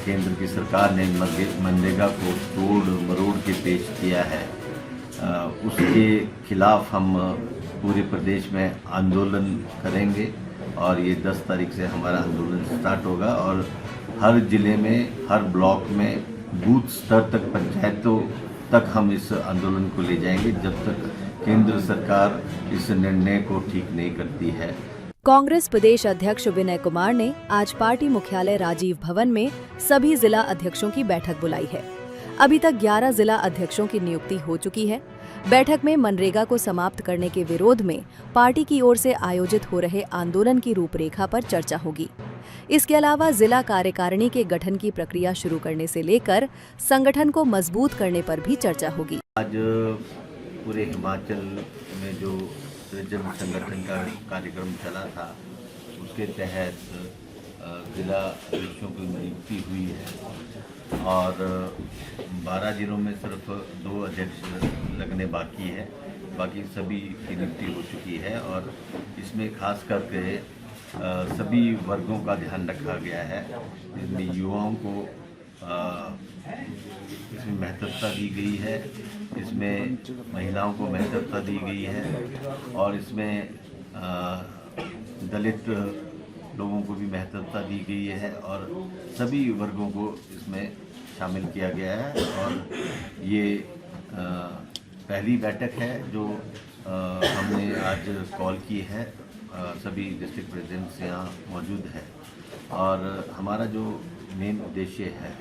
केंद्र की सरकार ने मनरेगा को तोड़ मरोड़ के पेश किया है, उसके खिलाफ हम पूरे प्रदेश में आंदोलन करेंगे और ये 10 तारीख से हमारा आंदोलन स्टार्ट होगा और हर जिले में, हर ब्लॉक में, बूथ स्तर तक, पंचायतों तक हम इस आंदोलन को ले जाएंगे जब तक केंद्र सरकार इस निर्णय को ठीक नहीं करती है। कांग्रेस प्रदेश अध्यक्ष विनय कुमार ने आज पार्टी मुख्यालय राजीव भवन में सभी जिला अध्यक्षों की बैठक बुलाई है। अभी तक 11 जिला अध्यक्षों की नियुक्ति हो चुकी है। बैठक में मनरेगा को समाप्त करने के विरोध में पार्टी की ओर से आयोजित हो रहे आंदोलन की रूपरेखा पर चर्चा होगी। इसके अलावा जिला कार्यकारिणी के गठन की प्रक्रिया शुरू करने से लेकर संगठन को मजबूत करने पर भी चर्चा होगी। आज पूरे हिमाचल में जो जन संगठन का कार्यक्रम चला था, उसके तहत जिला अध्यक्षों की नियुक्ति हुई है और 12 जिलों में सिर्फ 2 अध्यक्ष लगने बाकी है, बाकी सभी की नियुक्ति हो चुकी है और इसमें खास करके सभी वर्गों का ध्यान रखा गया है। इसमें युवाओं को इसमें महत्वता दी गई है, इसमें महिलाओं को महत्वता दी गई है और इसमें दलित लोगों को भी महत्वता दी गई है और सभी वर्गों को इसमें शामिल किया गया है। और ये पहली बैठक है जो हमने आज कॉल की है। सभी डिस्ट्रिक्ट प्रेसिडेंट्स यहाँ मौजूद है और हमारा जो मेन उद्देश्य है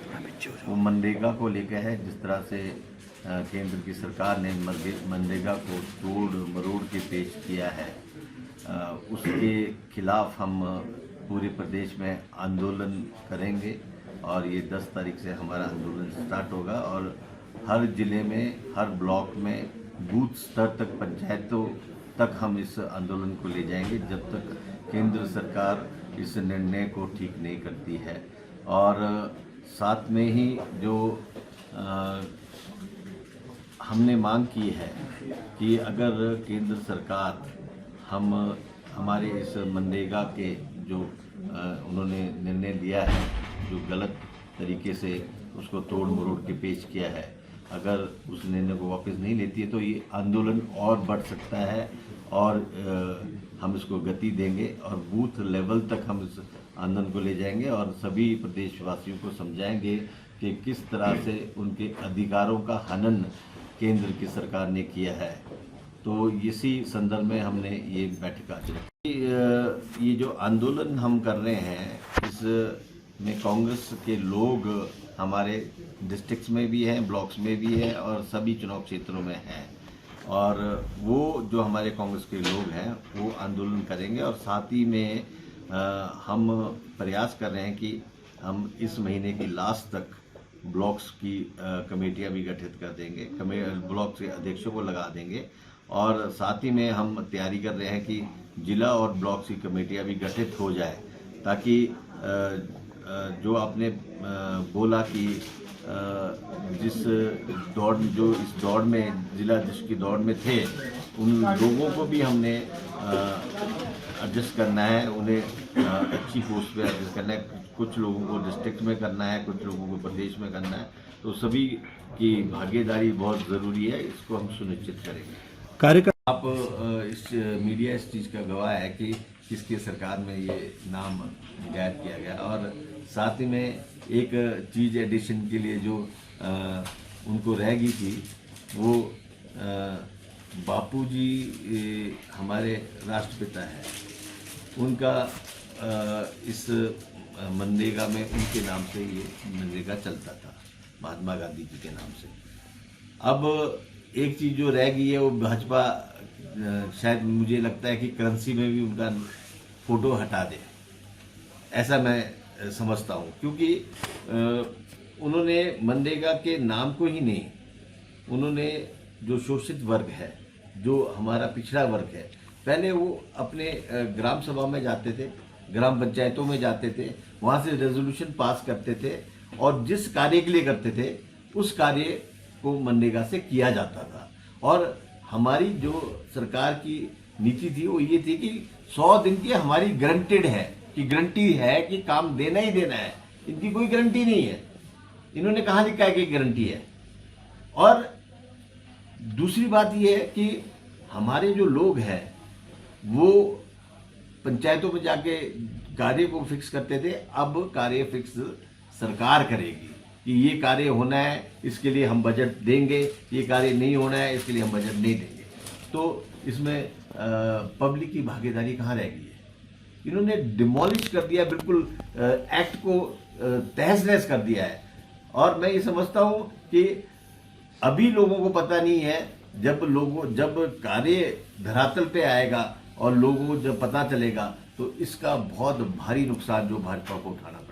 वो मनरेगा को लेकर है। जिस तरह से केंद्र की सरकार ने मनरेगा को तोड़ मरोड़ के पेश किया है, उसके खिलाफ हम पूरे प्रदेश में आंदोलन करेंगे और ये 10 तारीख से हमारा आंदोलन स्टार्ट होगा और हर जिले में, हर ब्लॉक में, बूथ स्तर तक, पंचायतों तक हम इस आंदोलन को ले जाएंगे जब तक केंद्र सरकार इस निर्णय को ठीक नहीं करती है। और साथ में ही जो हमने मांग की है कि अगर केंद्र सरकार हमारे इस मनरेगा के जो उन्होंने निर्णय लिया है, जो गलत तरीके से उसको तोड़ मरोड़ के पेश किया है, अगर उस निर्णय को वापस नहीं लेती है तो ये आंदोलन और बढ़ सकता है और हम इसको गति देंगे और बूथ लेवल तक हम इस आंदोलन को ले जाएंगे और सभी प्रदेशवासियों को समझाएंगे कि किस तरह से उनके अधिकारों का हनन केंद्र की सरकार ने किया है। तो इसी संदर्भ में हमने ये बैठक आज रखी। ये जो आंदोलन हम कर रहे हैं, इसमें कांग्रेस के लोग हमारे डिस्ट्रिक्ट्स में भी हैं, ब्लॉक्स में भी है और सभी चुनाव क्षेत्रों में हैं और वो जो हमारे कांग्रेस के लोग हैं वो आंदोलन करेंगे और साथ ही में हम प्रयास कर रहे हैं कि हम इस महीने की लास्ट तक ब्लॉक्स की कमेटियां भी गठित कर देंगे, ब्लॉक के अध्यक्षों को लगा देंगे और साथ ही में हम तैयारी कर रहे हैं कि जिला और ब्लॉक की कमेटियां भी गठित हो जाए ताकि जो आपने बोला कि जिस दौड़ जो इस दौड़ में जिला अध्यक्ष की दौड़ में थे, उन लोगों को भी हमने एडजस्ट करना है, उन्हें अच्छी पोस्ट पे एडजस्ट करना है। कुछ लोगों को डिस्ट्रिक्ट में करना है, कुछ लोगों को प्रदेश में करना है, तो सभी की भागीदारी बहुत ज़रूरी है, इसको हम सुनिश्चित करेंगे। आप इस मीडिया इस चीज़ का गवाह है कि किसकी सरकार में ये नाम गायब किया गया और साथ ही में एक चीज़ एडिशन के लिए जो उनको रह गई थी वो बापूजी हमारे राष्ट्रपिता है, उनका इस मनरेगा में उनके नाम से ये मनरेगा चलता था, महात्मा गांधी जी के नाम से। अब एक चीज़ जो रह गई है वो भाजपा शायद मुझे लगता है कि करेंसी में भी उनका फ़ोटो हटा दे, ऐसा मैं समझता हूँ, क्योंकि उन्होंने मनरेगा के नाम को ही नहीं, उन्होंने जो शोषित वर्ग है, जो हमारा पिछड़ा वर्ग है, पहले वो अपने ग्राम सभा में जाते थे, ग्राम पंचायतों में जाते थे, वहाँ से रेजोल्यूशन पास करते थे और जिस कार्य के लिए करते थे उस कार्य को मनरेगा से किया जाता था। और हमारी जो सरकार की नीति थी वो ये थी कि 100 दिन की हमारी गारंटेड है कि गारंटी है कि काम देना ही देना है, इनकी कोई गारंटी नहीं है। इन्होंने कहाँ लिखा है कि गारंटी है? और दूसरी बात यह है कि हमारे जो लोग हैं वो पंचायतों में जाके कार्य को फिक्स करते थे, अब कार्य फिक्स सरकार करेगी कि ये कार्य होना है इसके लिए हम बजट देंगे, ये कार्य नहीं होना है इसके लिए हम बजट नहीं देंगे। तो इसमें पब्लिक की भागीदारी कहाँ रह गई है? इन्होंने डिमोलिश कर दिया, बिल्कुल एक्ट को तहस नहस कर दिया है। और मैं ये समझता हूँ कि अभी लोगों को पता नहीं है, जब कार्य धरातल पे आएगा और लोगों को जब पता चलेगा तो इसका बहुत भारी नुकसान जो भाजपा को उठाना पड़ेगा।